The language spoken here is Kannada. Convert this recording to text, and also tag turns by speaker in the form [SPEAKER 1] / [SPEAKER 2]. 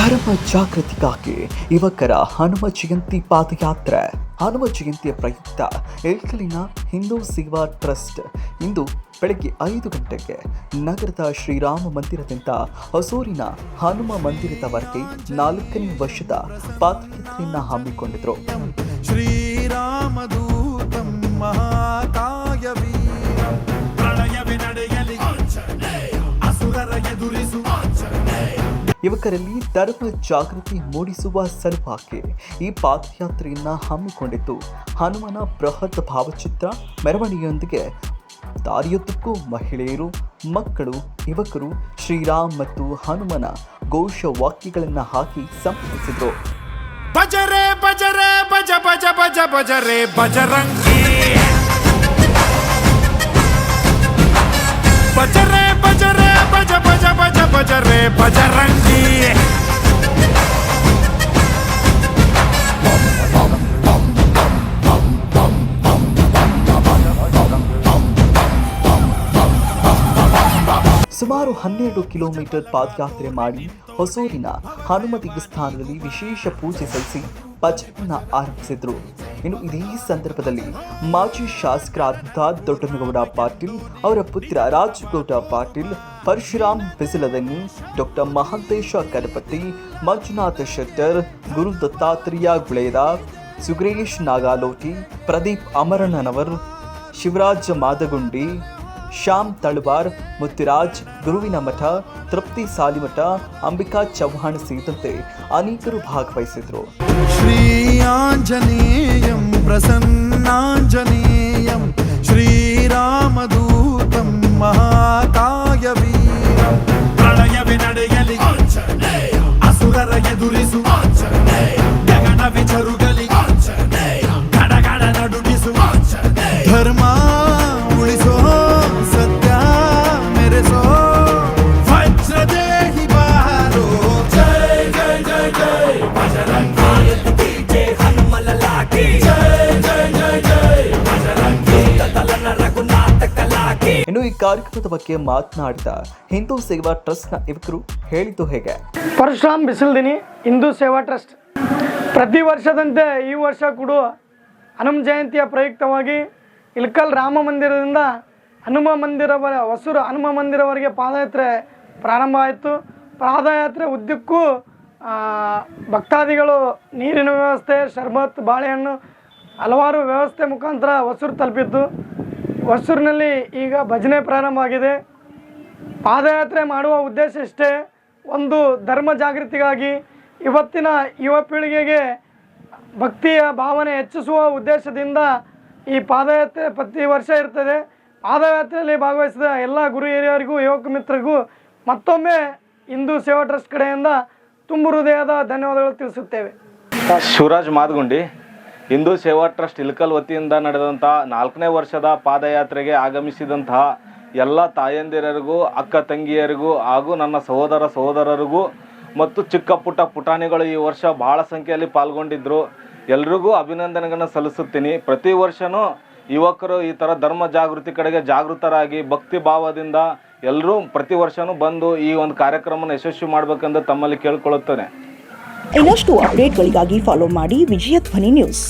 [SPEAKER 1] ಧರ್ಮ ಜಾಗೃತಿಗಾಗಿ ಯುವಕರ ಹನುಮ ಜಯಂತಿ ಪಾದಯಾತ್ರೆ. ಹನುಮ ಜಯಂತಿಯ ಪ್ರಯುಕ್ತ ಇಳಕಲಿನ ಹಿಂದೂ ಸೇವಾ ಟ್ರಸ್ಟ್ ಇಂದು ಬೆಳಗ್ಗೆ 5 ಗಂಟೆಗೆ ನಗರದ ಶ್ರೀರಾಮ ಮಂದಿರದಿಂದ ಹೊಸೂರಿನ ಹನುಮ ಮಂದಿರದವರೆಗೆ 4ನೇ ವರ್ಷದ ಪಾದಯಾತ್ರೆಯನ್ನು ಹಮ್ಮಿಕೊಂಡಿದ್ರು.
[SPEAKER 2] ಶ್ರೀರಾಮದೂತಂ ಮಹಾಕಾಯವೀ ಪ್ರಳಯವೇ ನಡೆಯಲಿ ಅಸುರರ ಎದುರಿಸು.
[SPEAKER 1] ಯುವಕರಲ್ಲಿ ಧರ್ಮ ಜಾಗೃತಿ ಮೂಡಿಸುವ ಸಲುವಾಗಿ ಈ ಪಾದಯಾತ್ರೆಯನ್ನು ಹಮ್ಮಿಕೊಂಡಿದ್ದು, ಹನುಮನ ಬೃಹತ್ ಭಾವಚಿತ್ರ ಮೆರವಣಿಗೆಯೊಂದಿಗೆ ದಾರಿಯುದ್ದಕ್ಕೂ ಮಹಿಳೆಯರು, ಮಕ್ಕಳು, ಯುವಕರು ಶ್ರೀರಾಮ್ ಮತ್ತು ಹನುಮನ ಘೋಷ ವಾಕ್ಯಗಳನ್ನು ಹಾಕಿ ಸಂಭ್ರಮಿಸಿದರು.
[SPEAKER 2] ಬಜರೆ ಬಜರೆ ಬಜ ಬಜ ಬಜ ಬಜರೆ ಬಜರಂಗಿ, ಬಜರೆ ಬಜರೆ ಬಜ ಬಜ ಬಜ ಬಜರೆ ಬಜರಂಗಿ.
[SPEAKER 1] ಸುಮಾರು 12 ಕಿಲೋಮೀಟರ್ ಪಾದಯಾತ್ರೆ ಮಾಡಿ ಹೊಸೂರಿನ ಹನುಮ ದೇವಸ್ಥಾನದಲ್ಲಿ ವಿಶೇಷ ಪೂಜೆ ಸಲ್ಲಿಸಿ ಭಜನೆಯನ್ನು ಆರಂಭಿಸಿದರು. ಇನ್ನು ಇದೇ ಸಂದರ್ಭದಲ್ಲಿ ಮಾಜಿ ಶಾಸಕರಾದಂಥ ದೊಡ್ಡನಗೌಡ ಪಾಟೀಲ್, ಅವರ ಪುತ್ರ ರಾಜಗೌಡ ಪಾಟೀಲ್, ಪರಶುರಾಮ್ ಬಿಸಿಲದನಿ, ಡಾಕ್ಟರ್ ಮಹಾಂತೇಶ ಗಣಪತಿ, ಮಂಜುನಾಥ ಶೆಟ್ಟರ್, ಗುರು ದತ್ತಾತ್ರೇಯ ಗುಳೇದ, ಸುಗ್ರೇಶ್ ನಾಗಾಲೋಟಿ, ಪ್ರದೀಪ್ ಅಮರಣ್ಣನವರ್, ಶಿವರಾಜ್ ಮಾದಗುಂಡಿ, ಶ್ಯಾಮ್ ತಳವಾರ್, ಮುತ್ತಿರಾಜ್, ಗುರುವಿನ ಮಠ, ತೃಪ್ತಿ ಸಾಲಿಮಠ, ಅಂಬಿಕಾ ಚೌಹಾಣ್ ಸೇರಿದಂತೆ ಅನೇಕರು ಭಾಗವಹಿಸಿದರು.
[SPEAKER 2] ಶ್ರೀ ಆಂಜನೇಯಂ ಪ್ರಸನ್ನಾಂಜನೇಯಂ ಶ್ರೀರಾಮದೂತಂ ಮಹಾಕಾಯವೀರಂ ಪ್ರಳಯವೇ ನಡೆಯಲಿ ಅಸುರರ ಎದುರಿಸು, ಗಗನವೇ ಜರುಗಲಿ ಗಡಗಡ ನಡುಗಿಸು, ಧರ್ಮ ಉಳಿಸೋ ಸತ್ಯ ಮೆರೆಸೋ ವಜ್ರದೇಹಿ ಬಾರೋ. ಜೈ ಜೈ ಜೈ ಜೈ ಬಜರಂಗಿ, ಜೈ ಹನುಮಲ ಲಾಗಿ, ಜೈ ಜೈ ಜೈ ಜೈ ಬಜರಂಗಿ, ತಲನ ರಘುನಾಥ ಕಲಾಗಿ.
[SPEAKER 1] ಇನ್ನು ಈ ಕಾರ್ಯಕ್ರಮದ ಬಗ್ಗೆ ಮಾತನಾಡಿದ ಹಿಂದೂ ಸೇವಾ ಟ್ರಸ್ಟ್ನ ಯುವಕರು ಹೇಳಿದ್ದು ಹೇಗೆ.
[SPEAKER 3] ಪರಶುರಾಮ್ ಬಿಸಿಲದಿನಿ ಹಿಂದೂ ಸೇವಾ ಟ್ರಸ್ಟ್ ಪ್ರತಿ ವರ್ಷದಂತೆ ಈ ವರ್ಷ ಕೂಡ ಹನುಮ ಜಯಂತಿಯ ಪ್ರಯುಕ್ತವಾಗಿ ಇಳಕಲ್ ರಾಮ ಮಂದಿರದಿಂದ ಹನುಮ ಮಂದಿರವರ ಹೊಸೂರು ಹನುಮ ಮಂದಿರವರೆಗೆ ಪಾದಯಾತ್ರೆ ಪ್ರಾರಂಭ ಆಯಿತು. ಪಾದಯಾತ್ರೆ ಉದ್ದಕ್ಕೂ ಭಕ್ತಾದಿಗಳು ನೀರಿನ ವ್ಯವಸ್ಥೆ, ಶರ್ಬತ್, ಬಾಳೆಹಣ್ಣು ಹಲವಾರು ವ್ಯವಸ್ಥೆ ಮುಖಾಂತರ ಹೊಸೂರು ತಲುಪಿದ್ದು. ಹೊಸೂರಿನಲ್ಲಿ ಈಗ ಭಜನೆ ಪ್ರಾರಂಭ ಆಗಿದೆ. ಪಾದಯಾತ್ರೆ ಮಾಡುವ ಉದ್ದೇಶ ಇಷ್ಟೇ, ಒಂದು ಧರ್ಮ ಜಾಗೃತಿಗಾಗಿ ಇವತ್ತಿನ ಯುವ ಪೀಳಿಗೆಗೆ ಭಕ್ತಿಯ ಭಾವನೆ ಹೆಚ್ಚಿಸುವ ಉದ್ದೇಶದಿಂದ ಈ ಪಾದಯಾತ್ರೆ ಪ್ರತಿ ವರ್ಷ ಇರ್ತದೆ. ಪಾದಯಾತ್ರೆಯಲ್ಲಿ ಭಾಗವಹಿಸಿದ ಎಲ್ಲ ಗುರು ಹಿರಿಯರಿಗೂ ಯುವಕ ಮಿತ್ರರಿಗೂ ಮತ್ತೊಮ್ಮೆ ಹಿಂದೂ ಸೇವಾ ಟ್ರಸ್ಟ್ ಕಡೆಯಿಂದ ತುಂಬು ಹೃದಯದ ಧನ್ಯವಾದಗಳು ತಿಳಿಸುತ್ತೇವೆ.
[SPEAKER 4] ಶಿವರಾಜ್ ಮಾದಗುಂಡಿ, ಹಿಂದೂ ಸೇವಾ ಟ್ರಸ್ಟ್ ಇಳಕಲ್ ವತಿಯಿಂದ ನಡೆದಂಥ 4ನೇ ವರ್ಷದ ಪಾದಯಾತ್ರೆಗೆ ಆಗಮಿಸಿದಂತಹ ಎಲ್ಲ ತಾಯಂದಿರರಿಗೂ, ಅಕ್ಕ ತಂಗಿಯರಿಗೂ ಹಾಗೂ ನನ್ನ ಸಹೋದರರಿಗೂ ಮತ್ತು ಚಿಕ್ಕ ಪುಟ್ಟ ಪುಟಾಣಿಗಳು ಈ ವರ್ಷ ಬಹಳ ಸಂಖ್ಯೆಯಲ್ಲಿ ಪಾಲ್ಗೊಂಡಿದ್ದರು. ಎಲ್ರಿಗೂ ಅಭಿನಂದನೆಗಳನ್ನು ಸಲ್ಲಿಸುತ್ತೀನಿ. ಪ್ರತಿ ವರ್ಷವೂ ಯುವಕರು ಈ ಥರ ಧರ್ಮ ಜಾಗೃತಿ ಕಡೆಗೆ ಜಾಗೃತರಾಗಿ ಭಕ್ತಿ ಭಾವದಿಂದ ಎಲ್ಲರೂ ಪ್ರತಿ ವರ್ಷವೂ ಬಂದು ಈ ಒಂದು ಕಾರ್ಯಕ್ರಮವನ್ನು ಯಶಸ್ವಿ ಮಾಡಬೇಕೆಂದು ತಮ್ಮಲ್ಲಿ ಕೇಳಿಕೊಳ್ಳುತ್ತೇನೆ.
[SPEAKER 5] ಇನ್ನಷ್ಟು ಅಪ್ಡೇಟ್ಗಳಿಗಾಗಿ ಫಾಲೋ ಮಾಡಿ ವಿಜಯ ಧ್ವನಿ ನ್ಯೂಸ್.